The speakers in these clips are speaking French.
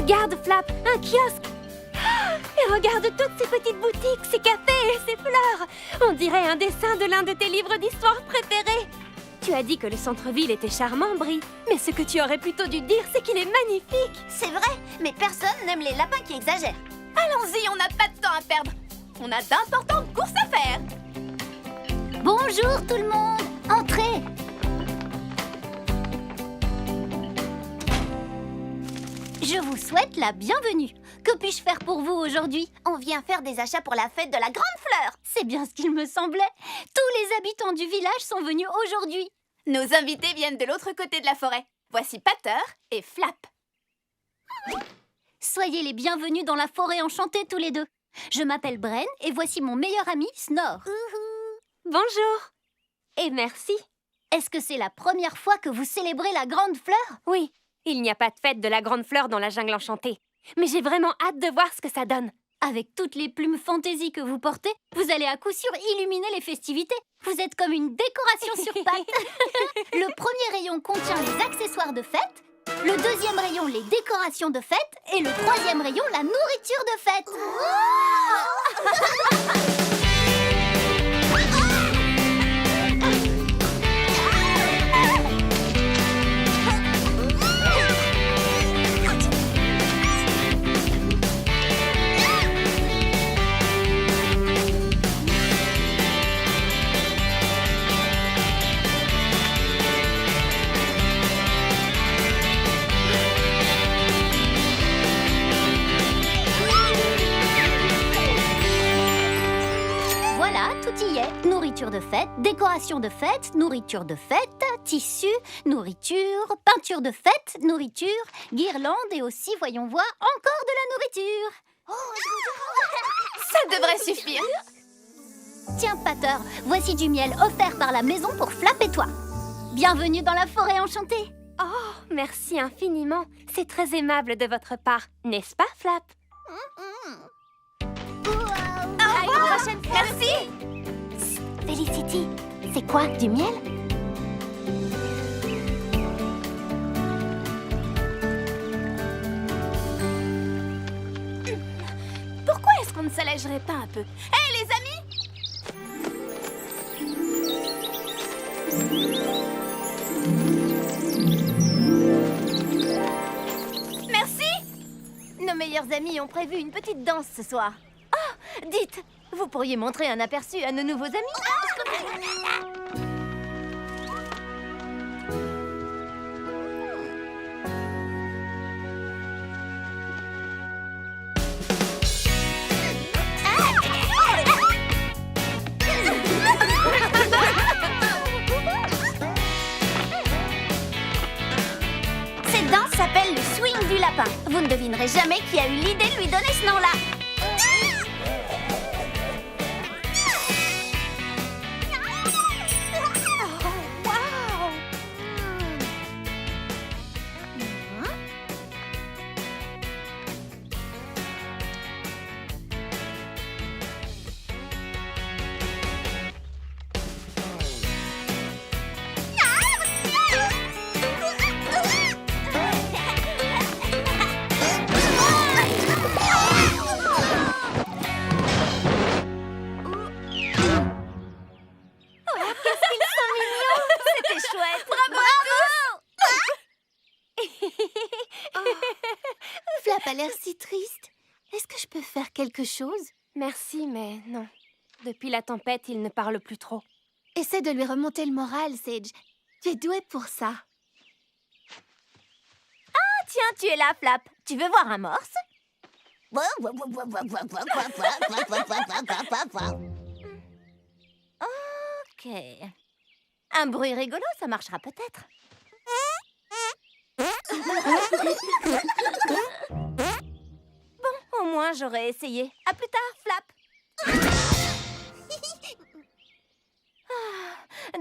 Regarde, Flap, un kiosque. Et regarde toutes ces petites boutiques, ces cafés et ces fleurs. On dirait un dessin de l'un de tes livres d'histoire préférés. Tu as dit que le centre-ville était charmant, Brie. Mais ce que tu aurais plutôt dû dire, c'est qu'il est magnifique. C'est vrai, mais personne n'aime les lapins qui exagèrent. Allons-y, on n'a pas de temps à perdre. On a d'importantes courses à faire. Bonjour tout le monde, entrez. Je vous souhaite la bienvenue. Que puis-je faire pour vous aujourd'hui? On vient faire des achats pour la fête de la Grande Fleur. C'est bien ce qu'il me semblait. Tous les habitants du village sont venus aujourd'hui. Nos invités viennent de l'autre côté de la forêt. Voici Pater et Flap. Soyez les bienvenus dans la forêt enchantée tous les deux. Je m'appelle Bren et voici mon meilleur ami Snor. Bonjour. Et merci. Est-ce que c'est la première fois que vous célébrez la Grande Fleur? Oui, il n'y a pas de fête de la Grande Fleur dans la jungle enchantée. Mais j'ai vraiment hâte de voir ce que ça donne. Avec toutes les plumes fantaisie que vous portez, vous allez à coup sûr illuminer les festivités. Vous êtes comme une décoration sur pattes. Le premier rayon contient les accessoires de fête, le deuxième rayon les décorations de fête et le troisième rayon la nourriture de fête. Nourriture de fête, décoration de fête, nourriture de fête, tissu, nourriture, peinture de fête, nourriture, guirlande et aussi, voyons voir, encore de la nourriture. Ça devrait suffire. Tiens, Pater, voici du miel offert par la maison pour Flap et toi. Bienvenue dans la forêt enchantée. Oh, merci infiniment. C'est très aimable de votre part, n'est-ce pas, Flap? À une prochaine fois. Merci. Felicity, c'est quoi, du miel? Pourquoi est-ce qu'on ne s'allégerait pas un peu? Hé, les amis! Merci! Nos meilleurs amis ont prévu une petite danse ce soir. Oh, dites, vous pourriez montrer un aperçu à nos nouveaux amis? Cette danse s'appelle le swing du lapin. Vous ne devinerez jamais qui a eu l'idée de lui donner ce nom-là. Flap a l'air si triste. Est-ce que je peux faire quelque chose? Merci, mais non. Depuis la tempête, il ne parle plus trop. Essaie de lui remonter le moral, Sage. Tu es douée pour ça. Ah, tiens, tu es là, Flap. Tu veux voir un morse? Ok. Un bruit rigolo, ça marchera peut-être. Bon, au moins j'aurais essayé. À plus tard, Flap.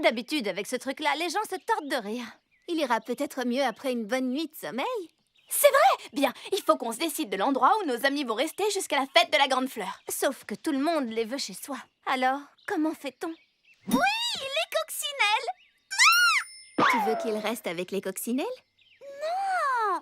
D'habitude, avec ce truc-là, les gens se tordent de rire. Il ira peut-être mieux après une bonne nuit de sommeil. C'est vrai! Bien, il faut qu'on se décide de l'endroit où nos amis vont rester jusqu'à la fête de la Grande Fleur. Sauf que tout le monde les veut chez soi. Alors, comment fait-on? Oui, les coccinelles! Tu veux qu'ils restent avec les coccinelles? Non!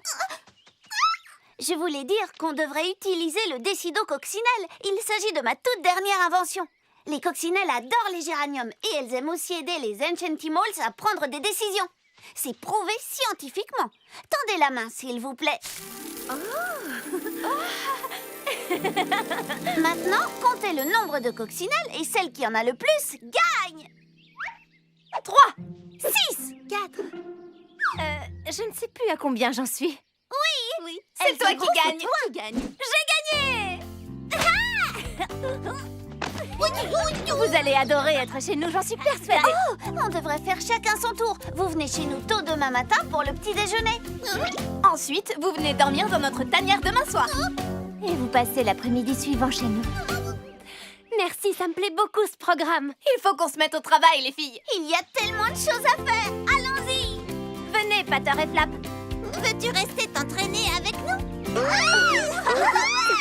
Je voulais dire qu'on devrait utiliser le décidococcinelle. Il s'agit de ma toute dernière invention. Les coccinelles adorent les géraniums et elles aiment aussi aider les Enchantimals à prendre des décisions. C'est prouvé scientifiquement. Tendez la main, s'il vous plaît. Maintenant, comptez le nombre de coccinelles et celle qui en a le plus gagne. 3, 6, 4. Je ne sais plus à combien j'en suis. Oui, C'est toi qui gagne. Vous allez adorer être chez nous, j'en suis persuadée. On devrait faire chacun son tour. Vous venez chez nous tôt demain matin pour le petit déjeuner. Ensuite, vous venez dormir dans notre tanière demain soir. Et vous passez l'après-midi suivant chez nous. Merci, ça me plaît beaucoup ce programme. Il faut qu'on se mette au travail, les filles. Il y a tellement de choses à faire. Allons-y. Venez, Pater et Flap. Veux-tu rester t'entraîner avec nous?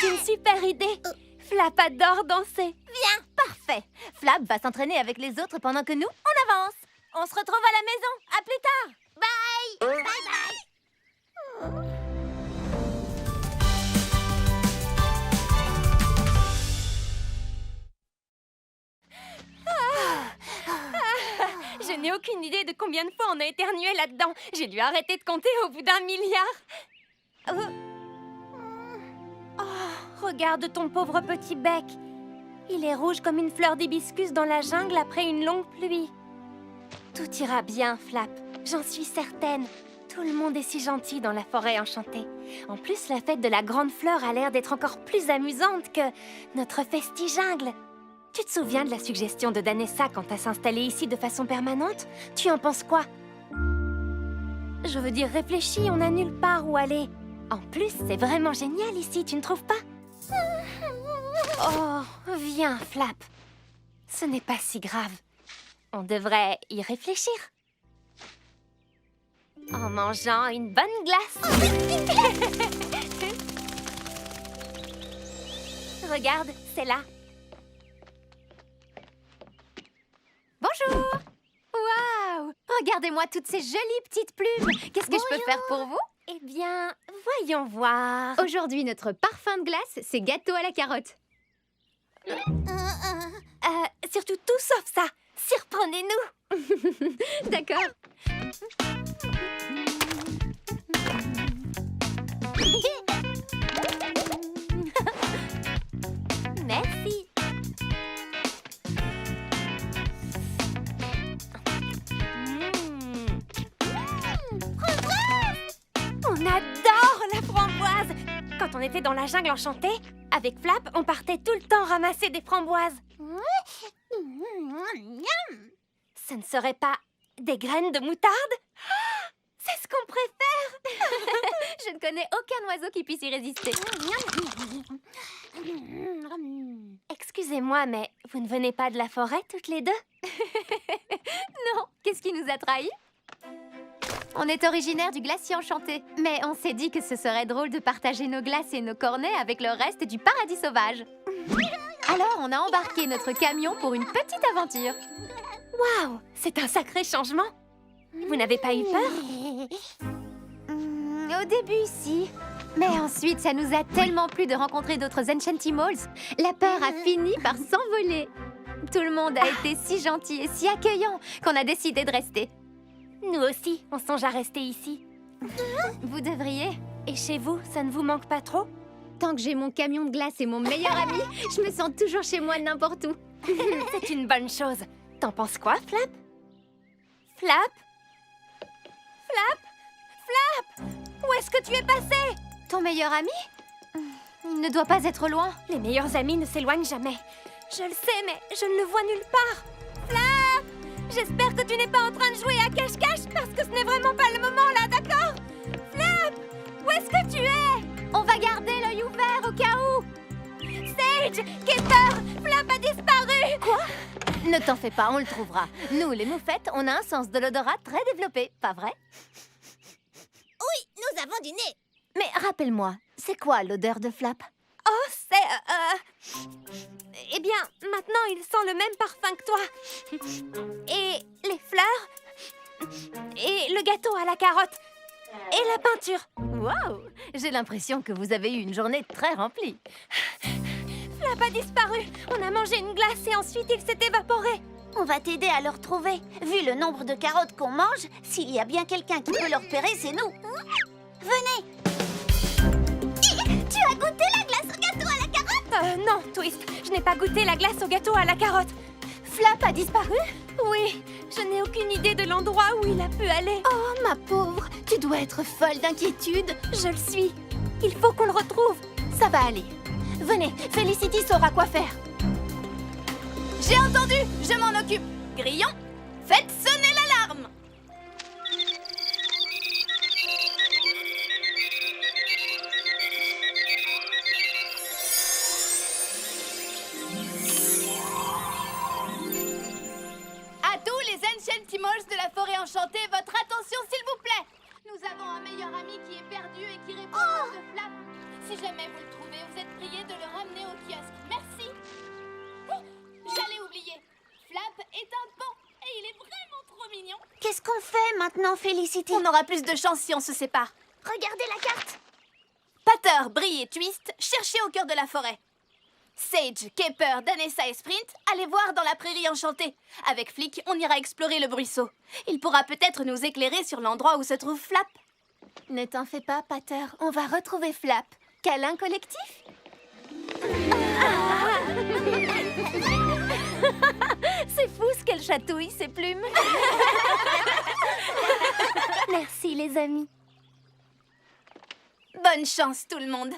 C'est une super idée. Flap adore danser. Parfait. Flap va s'entraîner avec les autres pendant que nous, on avance. On se retrouve à la maison. À plus tard. Bye. Bye bye. Je n'ai aucune idée de combien de fois on a éternué là-dedans. J'ai dû arrêter de compter au bout d'1 milliard. Oh, regarde ton pauvre petit bec. Il est rouge comme une fleur d'hibiscus dans la jungle après une longue pluie. Tout ira bien, Flap. J'en suis certaine. Tout le monde est si gentil dans la forêt enchantée. En plus, la fête de la grande fleur a l'air d'être encore plus amusante que notre festi-jungle. Tu te souviens de la suggestion de Danessa quant à s'installer ici de façon permanente? Tu en penses quoi? Je veux dire, réfléchis, on n'a nulle part où aller. En plus, c'est vraiment génial ici, tu ne trouves pas? Oh, viens, Flap. Ce n'est pas si grave. On devrait y réfléchir. En mangeant une bonne glace. Regarde, c'est là. Bonjour. Waouh. Regardez-moi toutes ces jolies petites plumes. Qu'est-ce que je peux faire pour vous? Eh bien, voyons voir. Aujourd'hui, notre parfum de glace, c'est gâteau à la carotte. Surtout tout sauf ça. Surprenez-nous. D'accord. Merci. On adore la framboise. Quand on était dans la jungle enchantée, avec Flap, on partait tout le temps ramasser des framboises. Ce ne serait pas des graines de moutarde? C'est ce qu'on préfère. Je ne connais aucun oiseau qui puisse y résister. Excusez-moi, mais vous ne venez pas de la forêt toutes les deux? Non, qu'est-ce qui nous a trahis? On est originaire du glacier enchanté, mais on s'est dit que ce serait drôle de partager nos glaces et nos cornets avec le reste du paradis sauvage. Alors, on a embarqué notre camion pour une petite aventure. Waouh, c'est un sacré changement. Vous n'avez pas eu peur? Au début, si. Mais ensuite, ça nous a tellement plu de rencontrer d'autres Enchantimals. La peur a fini par s'envoler. Tout le monde a été si gentil et si accueillant qu'on a décidé de rester. Nous aussi, on songe à rester ici. Vous devriez. Et chez vous, ça ne vous manque pas trop? Tant que j'ai mon camion de glace et mon meilleur ami, je me sens toujours chez moi n'importe où. C'est une bonne chose. T'en penses quoi, Flap? Flap? Flap? Flap? Où est-ce que tu es passé? Ton meilleur ami? Il ne doit pas être loin. Les meilleurs amis ne s'éloignent jamais. Je le sais, mais je ne le vois nulle part. Flap! J'espère que tu n'es pas en train de jouer à cache-cache parce que ce n'est vraiment pas le moment là, d'accord? Flap! Où est-ce que tu es? On va garder l'œil ouvert au cas où. Sage! Kepper! Flap a disparu! Quoi? Ne t'en fais pas, on le trouvera. Nous, les moufettes, on a un sens de l'odorat très développé, pas vrai? Nous avons dîné. Mais rappelle-moi, c'est quoi l'odeur de Flap? Oh, c'est... Eh bien, maintenant, il sent le même parfum que toi. Et les fleurs. Et le gâteau à la carotte. Et la peinture. Waouh! J'ai l'impression que vous avez eu une journée très remplie. Flap a disparu. On a mangé une glace et ensuite il s'est évaporé. On va t'aider à le retrouver. Vu le nombre de carottes qu'on mange, s'il y a bien quelqu'un qui peut le repérer, c'est nous. Venez. Tu as goûté la glace au gâteau à la carotte? Non, Twist, je n'ai pas goûté la glace au gâteau à la carotte. Flap a disparu? Oui, je n'ai aucune idée de l'endroit où il a pu aller. Oh, ma pauvre, tu dois être folle d'inquiétude. Je le suis. Il faut qu'on le retrouve. Ça va aller. Venez, Felicity saura quoi faire. J'ai entendu, je m'en occupe. Grillon, faites sonner l'alarme. À tous les Enchantimals de la forêt enchantée, votre attention s'il vous plaît. Nous avons un meilleur ami qui est perdu et qui répond au nom de Flap. Si jamais vous le trouvez, vous êtes priés de le ramener au kiosque. Merci. Oh, j'allais oublier. Flap est un pan et il est vraiment trop mignon. Qu'est-ce qu'on fait maintenant, Felicity? On aura plus de chance si on se sépare. Regardez la carte. Pater, Brie et Twist, cherchez au cœur de la forêt. Sage, Caper, Danessa et Sprint, allez voir dans la prairie enchantée. Avec Flick, on ira explorer le bruisseau. Il pourra peut-être nous éclairer sur l'endroit où se trouve Flap. Ne t'en fais pas, Pater, on va retrouver Flap. Câlin collectif? C'est fou ce qu'elle chatouille, ses plumes. Merci, les amis. Bonne chance tout le monde.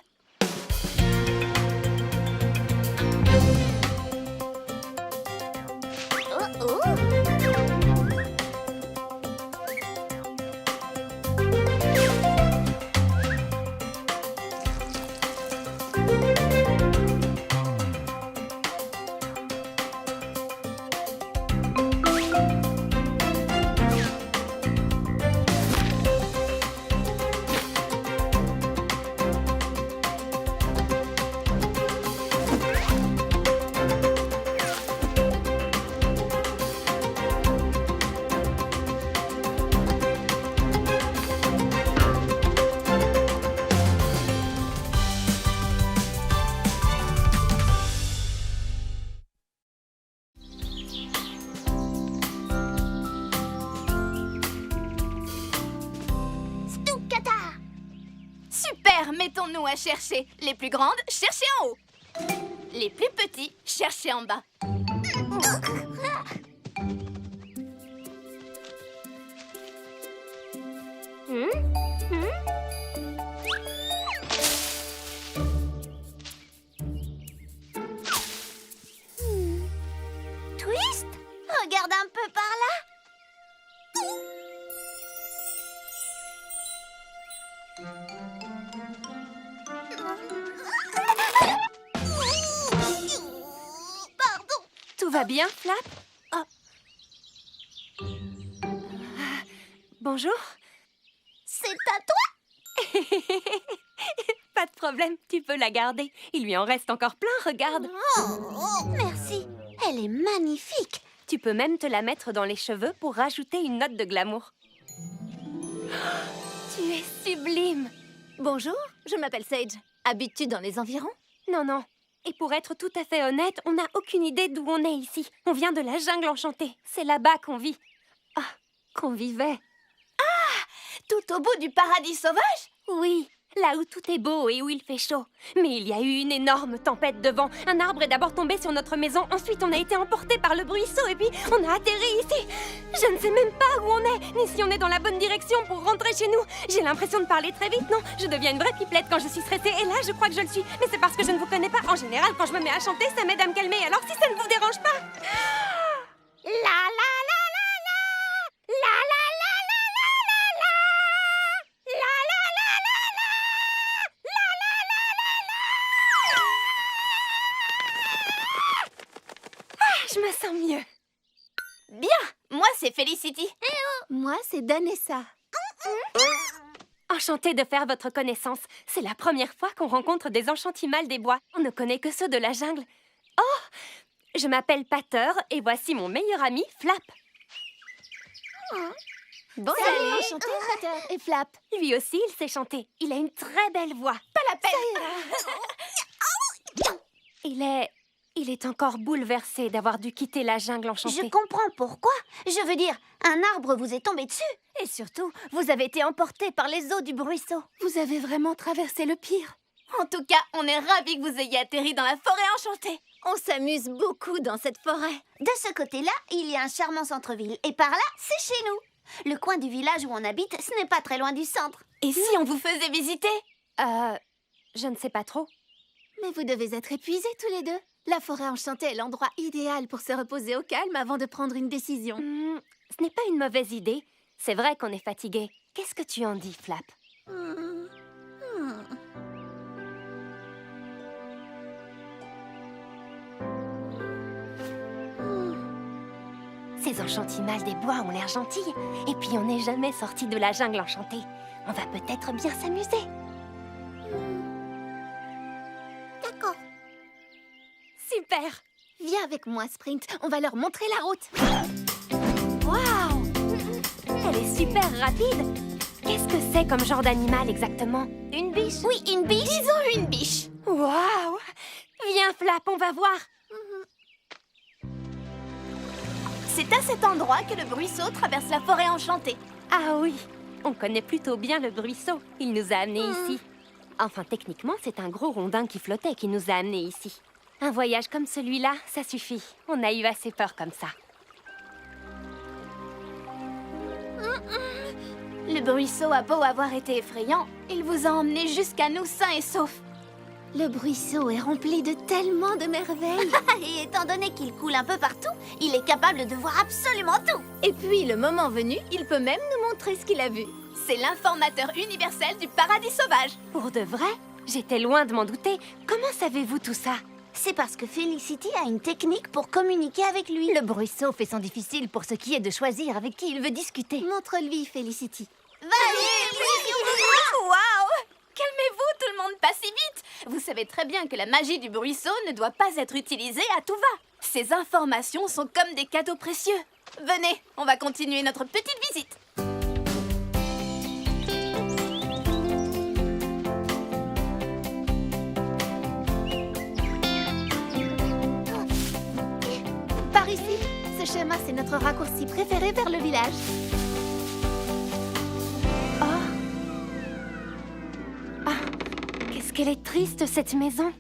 Super, mettons-nous à chercher. Les plus grandes, cherchez en haut. Les plus petits, cherchez en bas. Twist, regarde un peu par là. Pardon. Tout va bien, Flap? Oh. Bonjour. C'est à toi? Pas de problème, tu peux la garder. Il lui en reste encore plein, regarde. Oh, merci. Elle est magnifique. Tu peux même te la mettre dans les cheveux pour rajouter une note de glamour. Tu es sublime. Bonjour, je m'appelle Sage. Habites-tu dans les environs? Non, non. Et pour être tout à fait honnête, on n'a aucune idée d'où on est ici. On vient de la jungle enchantée. C'est là-bas qu'on vit. Ah, qu'on vivait. Tout au bout du paradis sauvage? Oui, là où tout est beau et où il fait chaud. Mais il y a eu une énorme tempête de vent. Un arbre est d'abord tombé sur notre maison. Ensuite, on a été emporté par le bruisseau et puis on a atterri ici. Je ne sais même pas où on est, ni si on est dans la bonne direction pour rentrer chez nous. J'ai l'impression de parler très vite, non? Je deviens une vraie pipelette quand je suis stressée. Et là, je crois que je le suis. Mais c'est parce que je ne vous connais pas. En général, quand je me mets à chanter, ça m'aide à me calmer. Alors si ça ne vous dérange pas... La la la la la. La la la la la la la. La la la la la. La la la la la. Ah, je me sens mieux. Bien, moi c'est Felicity. Moi, c'est Danessa. Enchantée de faire votre connaissance. C'est la première fois qu'on rencontre des enchantimals des bois. On ne connaît que ceux de la jungle. Oh! Je m'appelle Pater et voici mon meilleur ami, Flap. Bon, Salut. enchanté, Pater et Flap. Lui aussi, il sait chanter. Il a une très belle voix. Pas la peine. Il est encore bouleversé d'avoir dû quitter la jungle enchantée. Je comprends pourquoi. Je veux dire, un arbre vous est tombé dessus. Et surtout, vous avez été emporté par les eaux du bruisseau. Vous avez vraiment traversé le pire. En tout cas, on est ravis que vous ayez atterri dans la forêt enchantée. On s'amuse beaucoup dans cette forêt. De ce côté-là, il y a un charmant centre-ville. Et par là, c'est chez nous. Le coin du village où on habite, ce n'est pas très loin du centre. Et si on vous faisait visiter? Je ne sais pas trop. Mais vous devez être épuisés tous les deux. La forêt enchantée est l'endroit idéal pour se reposer au calme avant de prendre une décision. Ce n'est pas une mauvaise idée. C'est vrai qu'on est fatigué. Qu'est-ce que tu en dis, Flap? Ces enchantimals des bois ont l'air gentils. Et puis on n'est jamais sorti de la jungle enchantée. On va peut-être bien s'amuser. D'accord. Super! Viens avec moi, Sprint. On va leur montrer la route. Waouh! Elle est super rapide. Qu'est-ce que c'est comme genre d'animal exactement? Une biche. Oui, une biche. Disons une biche. Waouh! Viens, Flap, on va voir. C'est à cet endroit que le bruisseau traverse la forêt enchantée. Ah oui, on connaît plutôt bien le bruisseau. Il nous a amenés ici. Enfin, techniquement, c'est un gros rondin qui flottait qui nous a amenés ici. Un voyage comme celui-là, ça suffit. On a eu assez peur comme ça. Le bruisseau a beau avoir été effrayant, il vous a emmené jusqu'à nous sains et saufs. Le bruisseau est rempli de tellement de merveilles. Et étant donné qu'il coule un peu partout, il est capable de voir absolument tout. Et puis, le moment venu, il peut même nous montrer ce qu'il a vu. C'est l'informateur universel du paradis sauvage. Pour de vrai? J'étais loin de m'en douter. Comment savez-vous tout ça? C'est parce que Felicity a une technique pour communiquer avec lui. Le bruisseau fait son difficile pour ce qui est de choisir avec qui il veut discuter. Montre-lui, Felicity. Waouh! Calmez-vous, tout le monde, pas si vite. Vous savez très bien que la magie du bruisseau ne doit pas être utilisée à tout va. Ces informations sont comme des cadeaux précieux. Venez, on va continuer notre petite visite. Par ici, ce chemin, c'est notre raccourci préféré vers le village. Qu'est-ce qu'elle est triste, cette maison.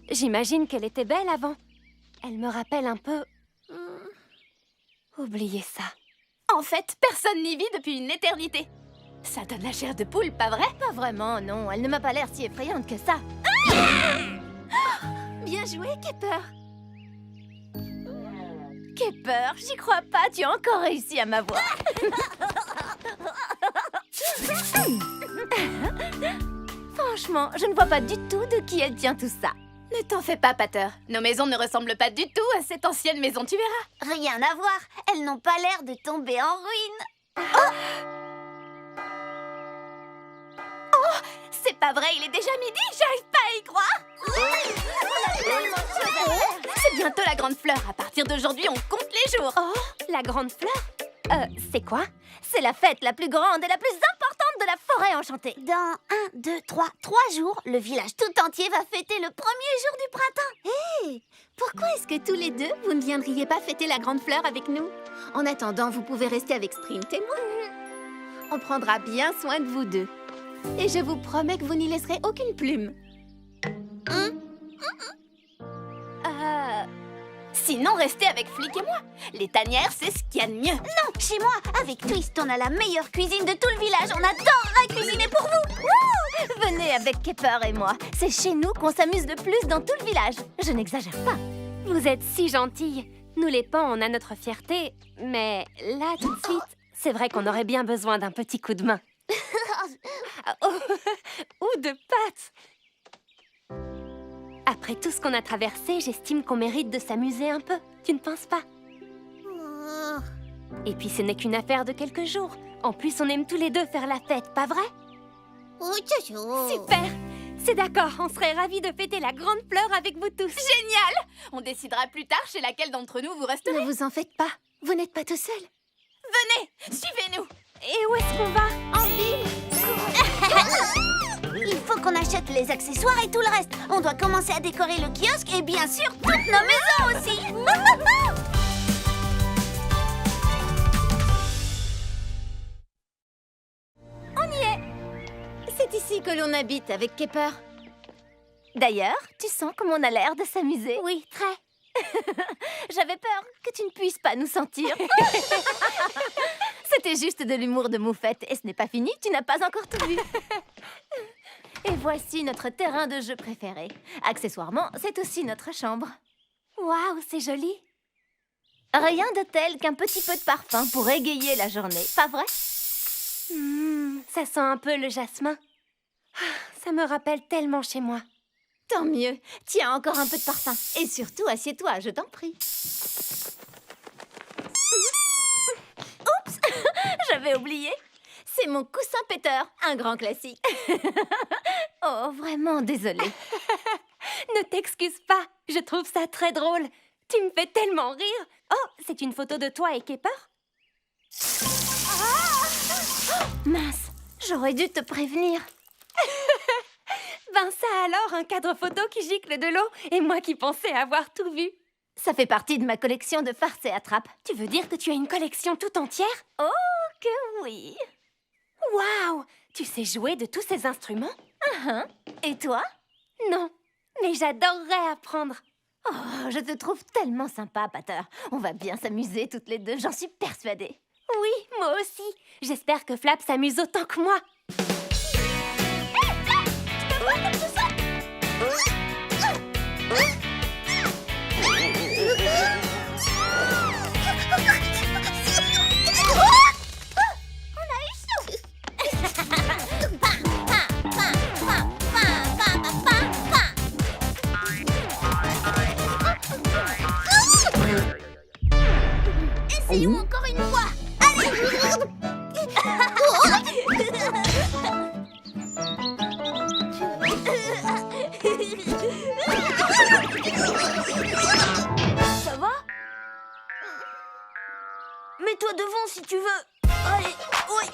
J'imagine qu'elle était belle avant. Elle me rappelle un peu... Oubliez ça. En fait, personne n'y vit depuis une éternité. Ça donne la chair de poule, pas vrai? Pas vraiment, non. Elle ne m'a pas l'air si effrayante que ça. Bien joué, Kepper. Kepper, j'y crois pas. Tu as encore réussi à m'avoir. Franchement, je ne vois pas du tout de qui elle tient tout ça. Ne t'en fais pas, Pater. Nos maisons ne ressemblent pas du tout à cette ancienne maison, tu verras. Rien à voir. Elles n'ont pas l'air de tomber en ruine. C'est pas vrai, il est déjà midi, j'arrive pas à y croire. C'est bientôt la grande fleur. À partir d'aujourd'hui, on compte les jours. Oh, la grande fleur? C'est quoi? C'est la fête la plus grande et la plus importante de la forêt enchantée. Dans 1, 2, 3 jours, le village tout entier va fêter le premier jour du printemps. Hé, pourquoi est-ce que tous les deux, vous ne viendriez pas fêter la grande fleur avec nous? En attendant, vous pouvez rester avec Sprint et moi. On prendra bien soin de vous deux. Et je vous promets que vous n'y laisserez aucune plume. Sinon, restez avec Flick et moi. Les tanières, c'est ce qu'il y a de mieux. Non, chez moi, avec Twist, on a la meilleure cuisine de tout le village. On adorerait cuisiner pour vous. Venez avec Kepper et moi. C'est chez nous qu'on s'amuse le plus dans tout le village. Je n'exagère pas. Vous êtes si gentille. Nous les pans, on a notre fierté. Mais là, tout de suite, c'est vrai qu'on aurait bien besoin d'un petit coup de main. Ou de pattes. Après tout ce qu'on a traversé, j'estime qu'on mérite de s'amuser un peu. Tu ne penses pas? Et puis ce n'est qu'une affaire de quelques jours. En plus, on aime tous les deux faire la fête, pas vrai? Super! C'est d'accord, on serait ravis de fêter la grande fleur avec vous tous. Génial! On décidera plus tard chez laquelle d'entre nous vous resterez. Ne vous en faites pas. Vous n'êtes pas tout seul. Venez, suivez-nous. Et où est-ce qu'on va? En ville. Il faut qu'on achète les accessoires et tout le reste. On doit commencer à décorer le kiosque et bien sûr toutes nos maisons aussi. C'est ici que l'on habite avec Kepper. D'ailleurs, tu sens comme on a l'air de s'amuser? Oui, très. J'avais peur que tu ne puisses pas nous sentir. C'était juste de l'humour de moufette et ce n'est pas fini, tu n'as pas encore tout vu. Et voici notre terrain de jeu préféré. Accessoirement, c'est aussi notre chambre. Waouh, c'est joli. Rien de tel qu'un petit peu de parfum pour égayer la journée, pas vrai? Ça sent un peu le jasmin. Ah, ça me rappelle tellement chez moi. Tant mieux, tiens encore un peu de parfum. Et surtout, assieds-toi, je t'en prie. Oups, j'avais oublié. C'est mon coussin péteur, un grand classique. Oh, vraiment désolée. Ne t'excuse pas, je trouve ça très drôle. Tu me fais tellement rire. Oh, c'est une photo de toi et Kepper? Mince, j'aurais dû te prévenir. Ben ça alors, un cadre photo qui gicle de l'eau et moi qui pensais avoir tout vu. Ça fait partie de ma collection de farces et attrapes. Tu veux dire que tu as une collection tout entière? Oh, que oui. Waouh! Tu sais jouer de tous ces instruments? Et toi? Non, mais j'adorerais apprendre. Oh, je te trouve tellement sympa, Pater. On va bien s'amuser toutes les deux, j'en suis persuadée. Oui, moi aussi. J'espère que Flap s'amuse autant que moi. Essayons encore une fois. Ça va? Mets-toi devant si tu veux. Allez, oui.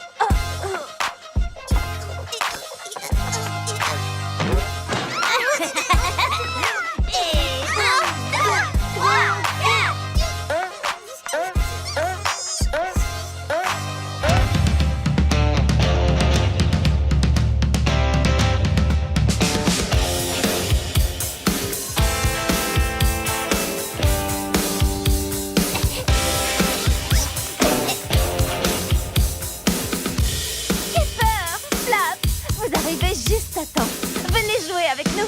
Juste à temps. Venez jouer avec nous.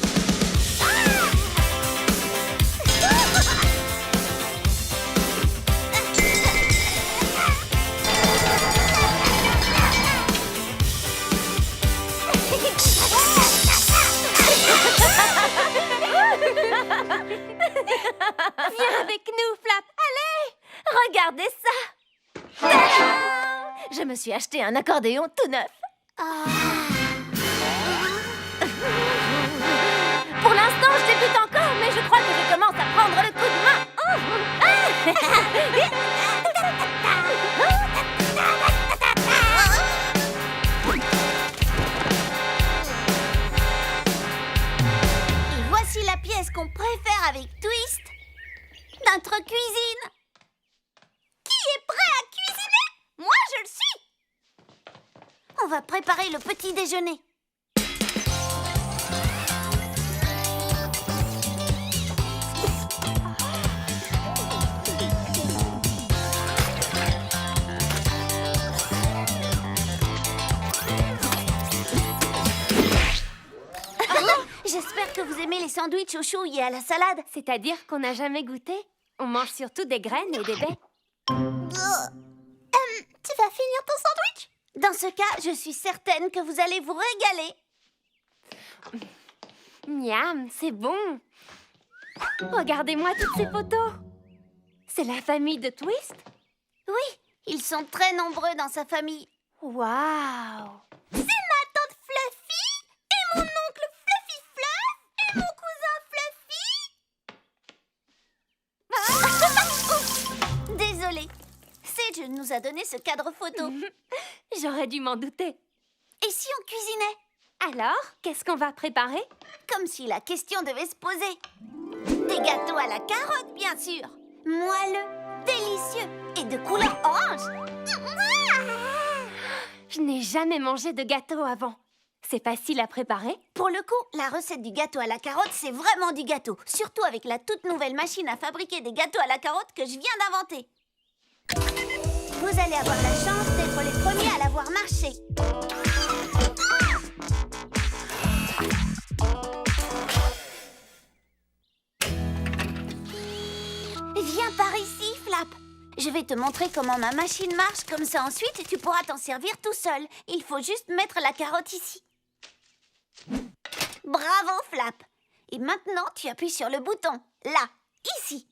Viens avec nous, Flap. Allez, regardez ça. Tadam! Je me suis acheté un accordéon tout neuf. Pour l'instant, je débute encore, mais je crois que je commence à prendre le coup de main. Et voici la pièce qu'on préfère avec Twist. Notre cuisine. Qui est prêt à cuisiner? Moi, je le suis. On va préparer le petit déjeuner. J'espère que vous aimez les sandwichs aux choux et à la salade. C'est-à-dire qu'on n'a jamais goûté? On mange surtout des graines et des baies. Tu vas finir ton sandwich? Dans ce cas, je suis certaine que vous allez vous régaler. Miam, c'est bon. Regardez-moi toutes ces photos. C'est la famille de Twist? Oui, ils sont très nombreux dans sa famille. Waouh! C'est ma tante Fluffy et mon oncle Fluffy Fluff et mon cousin Fluffy. Désolée. Sage nous a donné ce cadre photo. J'aurais dû m'en douter. Et si on cuisinait? Alors, qu'est-ce qu'on va préparer? Comme si la question devait se poser. Des gâteaux à la carotte, bien sûr. Moelleux, délicieux et de couleur orange. Je n'ai jamais mangé de gâteau avant. C'est facile à préparer? Pour le coup, la recette du gâteau à la carotte, c'est vraiment du gâteau. Surtout avec la toute nouvelle machine à fabriquer des gâteaux à la carotte que je viens d'inventer. Vous allez avoir la chance d'être les premiers à la voir marcher. Viens par ici, Flap. Je vais te montrer comment ma machine marche. Comme ça, ensuite, tu pourras t'en servir tout seul. Il faut juste mettre la carotte ici. Bravo, Flap. Et maintenant, tu appuies sur le bouton. Là, ici.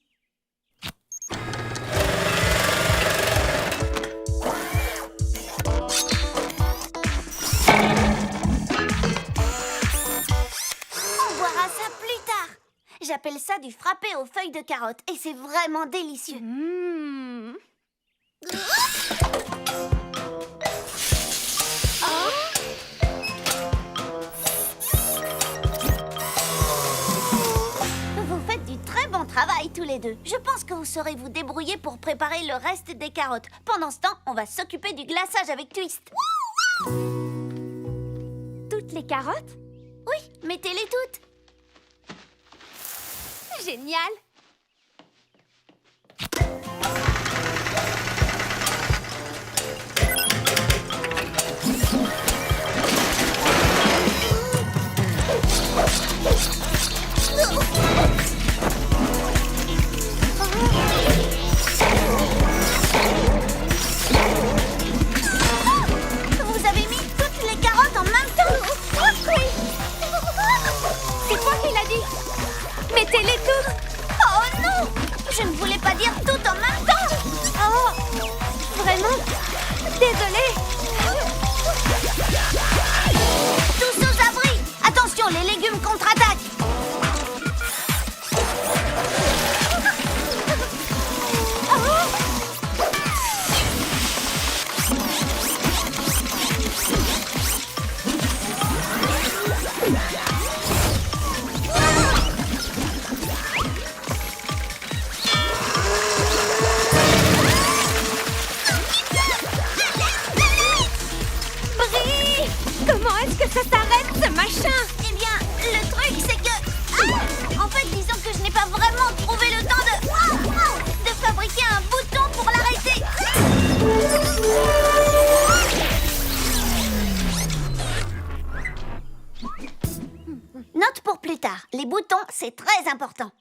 On verra ça plus tard. J'appelle ça du frappé aux feuilles de carotte et c'est vraiment délicieux. Vous faites du très bon travail tous les deux. Je pense que vous saurez vous débrouiller pour préparer le reste des carottes. Pendant ce temps, on va s'occuper du glaçage avec Twist. Toutes les carottes? Oui, mettez-les toutes. Génial! Vous avez mis toutes les carottes en même temps? Oui! C'est toi qui l'as dit! Mettez-les toutes! Oh non! Je ne voulais pas dire toutes en même temps! Oh! Vraiment? Désolée! Tous aux abris! Attention, les légumes contre-attaquent! Brie! Comment est-ce que ça s'arrête, ce machin? Eh bien, le truc, c'est que... Ah! En fait, disons que je n'ai pas vraiment trouvé le temps de fabriquer un bouton pour l'arrêter. Note pour plus tard. Les boutons, c'est très important.